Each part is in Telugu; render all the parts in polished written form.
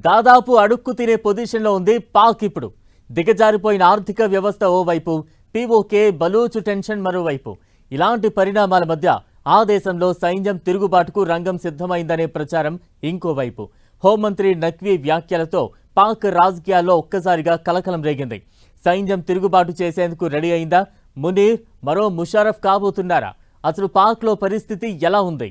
దాదాపు అడుక్కు తినే పొజిషన్లో ఉంది పాక్. ఇప్పుడు దిగజారిపోయిన ఆర్థిక వ్యవస్థ ఓవైపు, పీఓకే బలూచ్ టెన్షన్ మరోవైపు. ఇలాంటి పరిణామాల మధ్య ఆ దేశంలో సైన్యం తిరుగుబాటుకు రంగం సిద్ధమైందనే ప్రచారం ఇంకోవైపు. హోంమంత్రి నఖ్వీ వ్యాఖ్యలతో పాక్ రాజకీయాల్లో ఒక్కసారిగా కలకలం రేగింది. సైన్యం తిరుగుబాటు చేసేందుకు రెడీ అయిందా? మునీర్ మరో ముషారఫ్ కాబోతున్నారా? అసలు పాక్లో పరిస్థితి ఎలా ఉంది?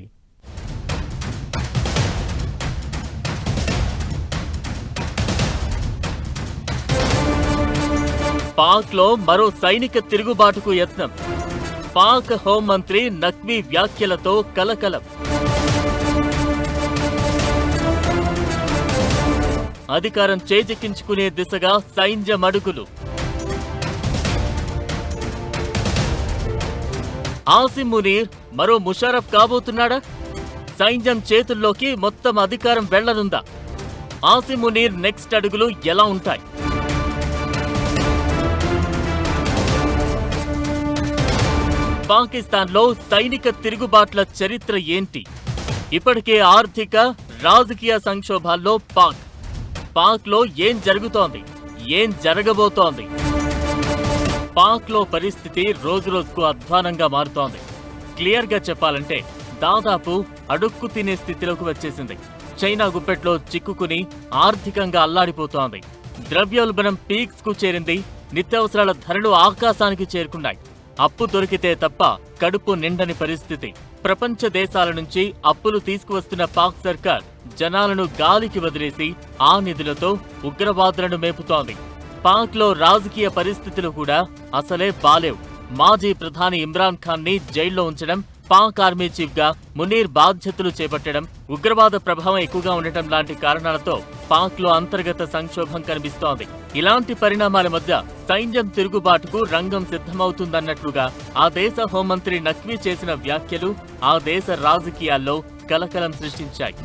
పాక్లో మరో సైనిక తిరుగుబాటుకు యత్నం. పాక్ హోంమంత్రి నఖ్వీ వ్యాఖ్యలతో కలకలం. అధికారం చేజిక్కించుకునే దిశగా సైన్యం అడుగులు. ఆసిమ్ మునీర్ మరో ముషారఫ్ కాబోతున్నాడా? సైన్యం చేతుల్లోకి మొత్తం అధికారం వెళ్లనుందా? ఆసిమ్ మునీర్ నెక్స్ట్ అడుగులు ఎలా ఉంటాయి? పాకిస్తాన్లో సైనిక తిరుగుబాట్ల చరిత్ర ఏంటి? ఇప్పటికే ఆర్థిక, రాజకీయ సంక్షోభాల్లో పాక్లో ఏం జరుగుతోంది? ఏం జరగబోతోంది? పాక్లో పరిస్థితి రోజురోజుకు అధ్వానంగా మారుతోంది. క్లియర్గా చెప్పాలంటే దాదాపు అడుక్కు తినే స్థితిలోకి వచ్చేసింది. చైనా గుప్పెట్లో చిక్కుకుని ఆర్థికంగా అల్లాడిపోతోంది. ద్రవ్యోల్బణం పీక్స్ కు చేరింది. నిత్యావసరాల ధరలు ఆకాశానికి చేరుకున్నాయి. అప్పు దొరికితే తప్ప కడుపు నిండని పరిస్థితి. ప్రపంచ దేశాల నుంచి అప్పులు తీసుకువస్తున్న పాక్ సర్కార్ జనాలను గాలికి వదిలేసి ఆ నిధులతో ఉగ్రవాదులను మేపుతోంది. పాక్లో రాజకీయ పరిస్థితులు కూడా అసలే బాలేవు. మాజీ ప్రధాని ఇమ్రాన్ ఖాన్ ని జైల్లో ఉంచడం, పాక్ ఆర్మీ చీఫ్ గా మునీర్ బాధ్యతలు చేపట్టడం, ఉగ్రవాద ప్రభావం ఎక్కువగా ఉండటం లాంటి కారణాలతో పాక్ లో అంతర్గత సంక్షోభం కనిపిస్తోంది. ఇలాంటి పరిణామాల మధ్య సైన్యం తిరుగుబాటుకు రంగం సిద్ధమవుతుందన్నట్లుగా ఆ దేశ హోంమంత్రి నఖ్వీ చేసిన వ్యాఖ్యలు ఆ దేశ రాజకీయాల్లో కలకలం సృష్టించాయి.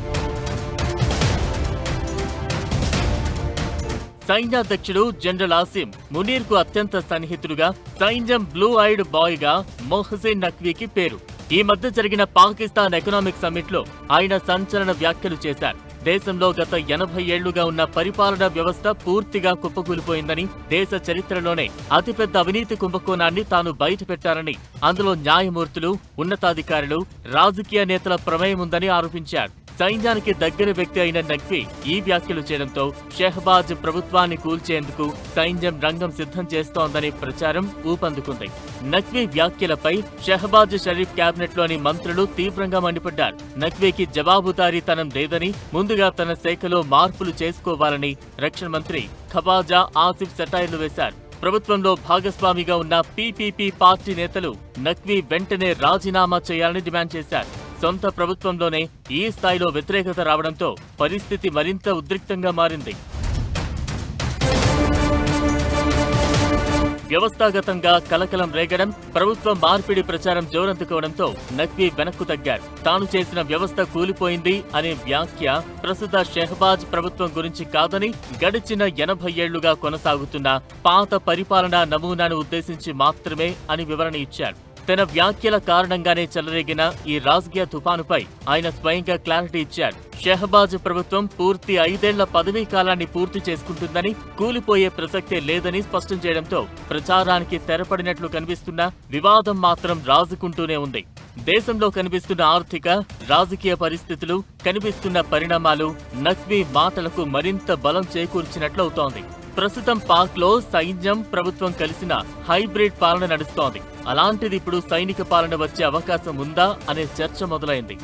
సైన్యాధ్యక్షుడు జనరల్ ఆసిమ్ మునీర్ కు అత్యంత సన్నిహితుడుగా, సైన్యం బ్లూ ఐడ్ బాయ్ గా మొహసిన్ నఖ్వీకి పేరు. ఈ మధ్య జరిగిన పాకిస్తాన్ ఎకనామిక్ సమ్మిట్ లో ఆయన సంచలన వ్యాఖ్యలు చేశారు. దేశంలో గత 80 ఏళ్లుగా ఉన్న పరిపాలనా వ్యవస్థ పూర్తిగా కుప్పకూలిపోయిందని, దేశ చరిత్రలోనే అతిపెద్ద అవినీతి కుంభకోణాన్ని తాను బయటపెట్టారని, అందులో న్యాయమూర్తులు, ఉన్నతాధికారులు, రాజకీయ నేతల ప్రమేయం ఉందని ఆరోపించారు. సైన్యానికి దగ్గర వ్యక్తి అయిన నఖ్వీ ఈ వ్యాఖ్యలు చేయడంతో షెహబాజ్ ప్రభుత్వాన్ని కూల్చేందుకు సైన్యం రంగం సిద్ధం చేస్తోందనే ప్రచారం ఊపందుకుంది. నఖ్వీ వ్యాఖ్యలపై షెహబాజ్ షరీఫ్ కేబినెట్ లోని మంత్రులు తీవ్రంగా మండిపడ్డారు. నఖ్వీకి జవాబుదారీతనం లేదని, ముందుగా తన శాఖలో మార్పులు చేసుకోవాలని రక్షణ మంత్రి ఖవాజా ఆసిఫ్ సెటైర్లు వేశారు. ప్రభుత్వంలో భాగస్వామిగా ఉన్న పీపీపీ పార్టీ నేతలు నఖ్వీ వెంటనే రాజీనామా చేయాలని డిమాండ్ చేశారు. సొంత ప్రభుత్వంలోనే ఈ స్థాయిలో వ్యతిరేకత రావడంతో పరిస్థితి మరింత ఉద్రిక్తంగా మారింది. వ్యవస్థాగతంగా కలకలం రేగడం, ప్రభుత్వ మార్పిడి ప్రచారం జోరందుకోవడంతో నఖ్వీ వెనక్కు తగ్గారు. తాను చేసిన వ్యవస్థ కూలిపోయింది అనే వ్యాఖ్య ప్రస్తుత షెహబాజ్ ప్రభుత్వం గురించి కాదని, గడిచిన 80 ఏళ్లుగా కొనసాగుతున్న పాత పరిపాలనా నమూనాను ఉద్దేశించి మాత్రమే అని వివరణ ఇచ్చారు. తన వ్యాఖ్యల కారణంగానే చెలరేగిన ఈ రాజకీయ తుఫానుపై ఆయన స్వయంగా క్లారిటీ ఇచ్చారు. షెహబాజ్ ప్రభుత్వం పూర్తి 5 ఏళ్ల పదవీ కాలాన్ని పూర్తి చేసుకుంటుందని, కూలిపోయే ప్రసక్తే లేదని స్పష్టం చేయడంతో ప్రచారానికి తెరపడినట్లు కనిపిస్తున్న వివాదం మాత్రం రాజుకుంటూనే ఉంది. దేశంలో కనిపిస్తున్న ఆర్థిక, రాజకీయ పరిస్థితులు, కనిపిస్తున్న పరిణామాలు నఖ్వీ మాటలకు మరింత బలం చేకూర్చినట్లవుతోంది. ప్రస్తుతం పాక్ లో సైన్యం, ప్రభుత్వం కలిసిన హైబ్రిడ్ పాలన నడుస్తోంది. అలాంటిది ఇప్పుడు సైనిక పాలన వచ్చే అవకాశం ఉందా అనే చర్చ మొదలైంది.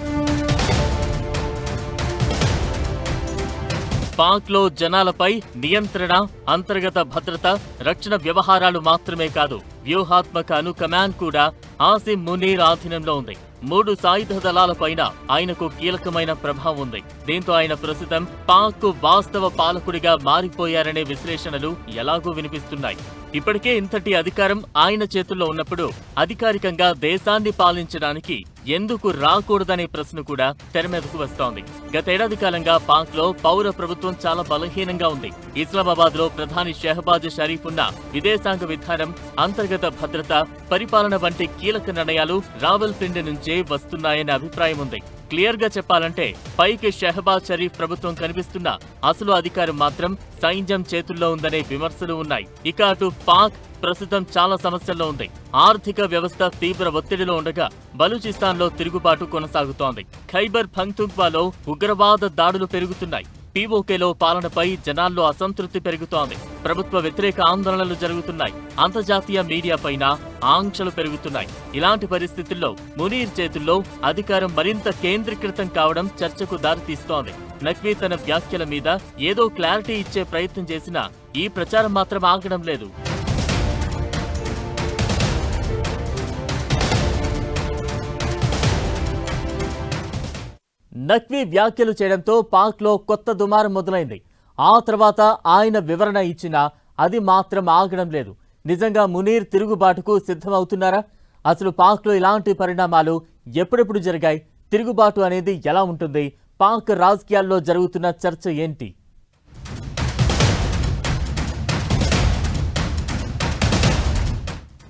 పాక్ లో జనాలపై నియంత్రణ, అంతర్గత భద్రత, రక్షణ వ్యవహారాలు మాత్రమే కాదు, వ్యూహాత్మక కమాండ్ కూడా ఆసిమ్ మునీర్ ఆధీనంలో ఉంది. 3 సాయుధ దళాలపైన ఆయనకు కీలకమైన ప్రభావం ఉంది. దీంతో ఆయన ప్రస్తుతం పాక్ వాస్తవ పాలకుడిగా మారిపోయారనే విశ్లేషణలు ఎలాగూ వినిపిస్తున్నాయి. ఇప్పటికే ఇంతటి అధికారం ఆయన చేతుల్లో ఉన్నప్పుడు అధికారికంగా దేశాన్ని పాలించడానికి ఎందుకు రాకూడదనే ప్రశ్న కూడా తెరమీదకు వస్తోంది. గతేడాది కాలంగా పాక్ లో పౌర ప్రభుత్వం చాలా బలహీనంగా ఉంది. ఇస్లామాబాద్ లో ప్రధాని షెహబాజ్ షరీఫ్ ఉన్న విదేశాంగ విధానం, అంతర్గత భద్రత, పరిపాలన వంటి కీలక నిర్ణయాలు రావల్పిండి నుంచే వస్తున్నాయనే అభిప్రాయం ఉంది. క్లియర్ గా చెప్పాలంటే పైకి షెహబాజ్ షరీఫ్ ప్రభుత్వం కనిపిస్తున్నా అసలు అధికారం మాత్రం సైన్యం చేతుల్లో ఉందనే విమర్శలు ఉన్నాయి. ఇక అటు పాక్ ప్రస్తుతం చాలా సమస్యల్లో ఉంది. ఆర్థిక వ్యవస్థ తీవ్ర ఒత్తిడిలో ఉండగా బలూచిస్తాన్లో తిరుగుబాటు కొనసాగుతోంది. ఖైబర్ పఖ్తూన్ఖ్వాలో ఉగ్రవాద దాడులు పెరుగుతున్నాయి. పీఓకేలో పాలనపై జనాల్లో అసంతృప్తి పెరుగుతోంది. ప్రభుత్వ వ్యతిరేక ఆందోళనలు జరుగుతున్నాయి. అంతర్జాతీయ మీడియాపైన ఆంక్షలు పెరుగుతున్నాయి. ఇలాంటి పరిస్థితుల్లో మునీర్ చేతుల్లో అధికారం మరింత కేంద్రీకృతం కావడం చర్చకు దారితీస్తోంది. నఖ్వీ తన వ్యాఖ్యల మీద ఏదో క్లారిటీ ఇచ్చే ప్రయత్నం చేసినా ఈ ప్రచారం మాత్రం ఆగడం లేదు. నఖ్వీ వ్యాఖ్యలు చేయడంతో పాక్లో కొత్త దుమారం మొదలైంది. ఆ తర్వాత ఆయన వివరణ ఇచ్చినా అది మాత్రం ఆగడం లేదు. నిజంగా మునీర్ తిరుగుబాటుకు సిద్ధమవుతున్నారా? అసలు పాక్లో ఇలాంటి పరిణామాలు ఎప్పుడెప్పుడు జరిగాయి? తిరుగుబాటు అనేది ఎలా ఉంటుంది? పాక్ రాజకీయాల్లో జరుగుతున్న చర్చ ఏంటి?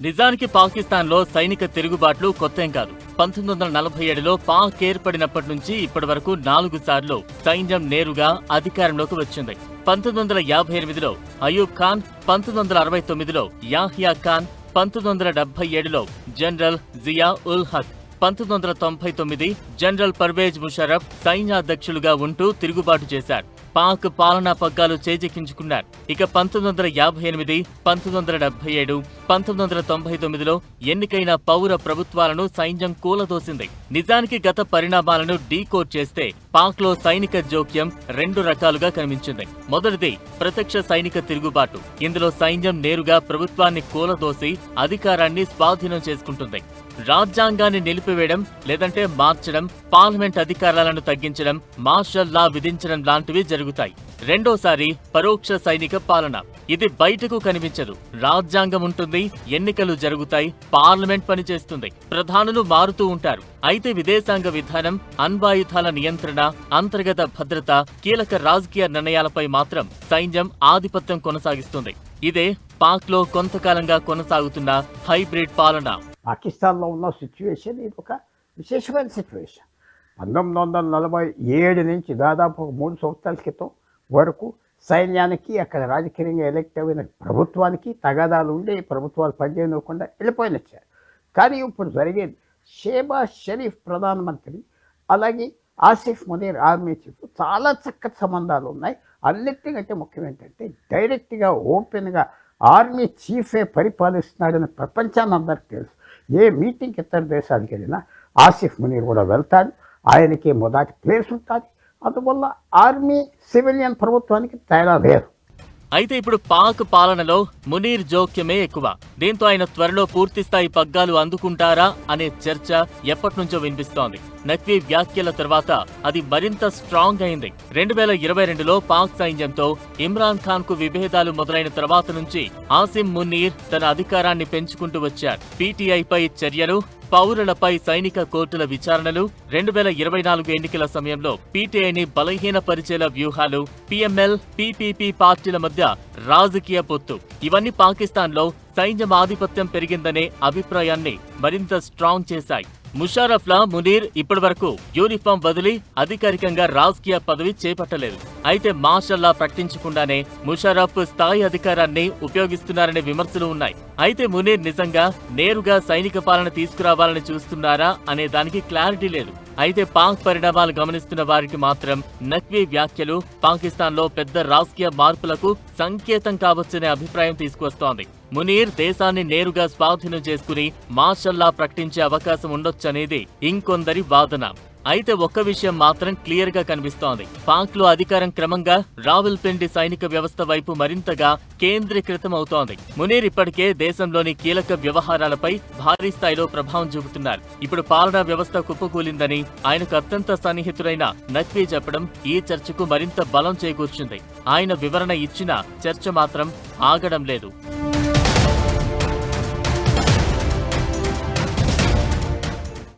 నిజానికి పాకిస్తాన్లో సైనిక తిరుగుబాట్లు కొత్తేం కాదు. 1947లో పాక్ ఏర్పడినప్పటి నుంచి ఇప్పటి వరకు 4 సార్లు సైన్యం నేరుగా అధికారంలోకి వచ్చింది. 1958లో అయూబ్ ఖాన్, 1969లో యాహ్యా ఖాన్, 1977లో జనరల్ జియా ఉల్ హక్, 1999 జనరల్ పర్వేజ్ ముషర్రఫ్ సైన్యాధ్యక్షులుగా ఉంటూ తిరుగుబాటు చేశారు. పాక్ పాలనా పగ్గాలు చేజిక్కించుకున్నారు. ఇక 1958, 1977, 1999లో ఎన్నికైన పౌర ప్రభుత్వాలను సైన్యం కూలదోసింది. నిజానికి గత పరిణామాలను డీకోడ్ చేస్తే పాక్లో సైనిక జోక్యం 2 రకాలుగా కనిపించింది. మొదటిది ప్రత్యక్ష సైనిక తిరుగుబాటు. ఇందులో సైన్యం నేరుగా ప్రభుత్వాన్ని కూలదోసి అధికారాన్ని స్వాధీనం చేసుకుంటుంది. రాజ్యాంగాన్ని నిలిపివేయడం లేదంటే మార్చడం, పార్లమెంట్ అధికారాలను తగ్గించడం, మార్షల్ లా విధించడం లాంటివి జరుగుతాయి. రెండోసారి పరోక్ష సైనిక పాలన. ఇది బయటకు కనిపించదు. రాజ్యాంగం ఉంటుంది, ఎన్నికలు జరుగుతాయి, పార్లమెంట్ పనిచేస్తుంది, ప్రధానులు మారుతూ ఉంటారు. అయితే విదేశాంగ విధానం, అణ్వాయుధాల నియంత్రణ, అంతర్గత భద్రత, కీలక రాజకీయ నిర్ణయాలపై మాత్రం సైన్యం ఆధిపత్యం కొనసాగిస్తుంది. ఇదే పాక్లో కొంతకాలంగా కొనసాగుతున్న హైబ్రిడ్ పాలన. పాకిస్తాన్లో ఉన్న సిచ్యువేషన్ ఇది ఒక విశేషమైన సిచ్యువేషన్. 1947 నుంచి దాదాపు 3 సంవత్సరాల క్రితం వరకు సైన్యానికి, అక్కడ రాజకీయంగా ఎలక్ట్ అయిన ప్రభుత్వానికి తగాదాలు ఉండి ప్రభుత్వాలు పనిచేయకుండా వెళ్ళిపోయినచ్చారు. కానీ ఇప్పుడు జరిగేది షెహబాజ్ షరీఫ్ ప్రధానమంత్రి, అలాగే ఆసిఫ్ మునీర్ ఆర్మీ చీఫ్ చాలా చక్కటి సంబంధాలు ఉన్నాయి. అన్నిటికంటే ముఖ్యం ఏంటంటే డైరెక్ట్గా ఓపెన్గా ఆర్మీ చీఫే పరిపాలిస్తున్నాడని ప్రపంచాన్ని అందరికీ తెలుసు. ఏ మీటింగ్కి ఇతర దేశానికి వెళ్ళినా ఆసిఫ్ మునీర్ కూడా వెళ్తాడు, ఆయనకి మొదటి ప్లేస్ ఉంటుంది. అందువల్ల ఆర్మీ సివిలియన్ ప్రభుత్వానికి తేడా లేదు. అయితే ఇప్పుడు పాక్ పాలనలో మునీర్ జోక్యమే ఎక్కువ. దీంతో ఆయన త్వరలో పూర్తిస్థాయి పగ్గాలు అందుకుంటారా అనే చర్చ ఎప్పటినుంచో వినిపిస్తోంది. నఖ్వీ వ్యాఖ్యల తర్వాత అది మరింత స్ట్రాంగ్ అయింది. 2022లో పాక్ సైన్యంతో ఇమ్రాన్ ఖాన్ కు విభేదాలు మొదలైన తర్వాత నుంచి ఆసిమ్ మునీర్ తన అధికారాన్ని పెంచుకుంటూ వచ్చారు. పీటీఐపై చర్యలు, పౌరులపై సైనిక కోర్టుల విచారణలు, 2024 ఎన్నికల సమయంలో పీటీఐని బలహీనపరిచేలా వ్యూహాలు, పీఎంఎల్, పీపీపీ పార్టీల మధ్య రాజకీయ పొత్తు, ఇవన్నీ పాకిస్తాన్లో సైన్యం ఆధిపత్యం పెరిగిందనే అభిప్రాయాన్ని మరింత స్ట్రాంగ్ చేశాయి. ముషర్రఫ్లా మునీర్ ఇప్పటివరకు యూనిఫామ్ వదిలి అధికారికంగా రాజకీయ పదవి చేపట్టలేదు. అయితే మార్షల్లా ప్రకటించకుండానే ముషర్రఫ్ స్థాయి అధికారాన్ని ఉపయోగిస్తున్నారనే విమర్శలు ఉన్నాయి. అయితే మునీర్ నిజంగా నేరుగా సైనిక పాలన తీసుకురావాలని చూస్తున్నారా అనే దానికి క్లారిటీ లేదు. అయితే పాక్ పరిణామాలు గమనిస్తున్న వారికి మాత్రం నఖ్వీ వ్యాఖ్యలు పాకిస్తాన్లో పెద్ద రాజకీయ మార్పులకు సంకేతం కావచ్చనే అభిప్రాయం తీసుకువస్తోంది. మునీర్ దేశాన్ని నేరుగా స్వాధీనం చేసుకుని మార్షల్లా ప్రకటించే అవకాశం ఉండొచ్చనేది ఇంకొందరి వాదన. అయితే ఒక్క విషయం మాత్రం క్లియర్ గా కనిపిస్తోంది. పాక్ లో అధికారం క్రమంగా రావల్పిండి సైనిక వ్యవస్థ వైపు మరింతగా కేంద్రీకృతం అవుతోంది. మునీర్ ఇప్పటికే దేశంలోని కీలక వ్యవహారాలపై భారీ స్థాయిలో ప్రభావం చూపుతున్నారు. ఇప్పుడు పాలనా వ్యవస్థ కుప్పకూలిందని ఆయనకు అత్యంత సన్నిహితుడైన నఖ్వీ చెప్పడం ఈ చర్చకు మరింత బలం చేకూర్చింది. ఆయన వివరణ ఇచ్చినా చర్చ మాత్రం ఆగడం లేదు.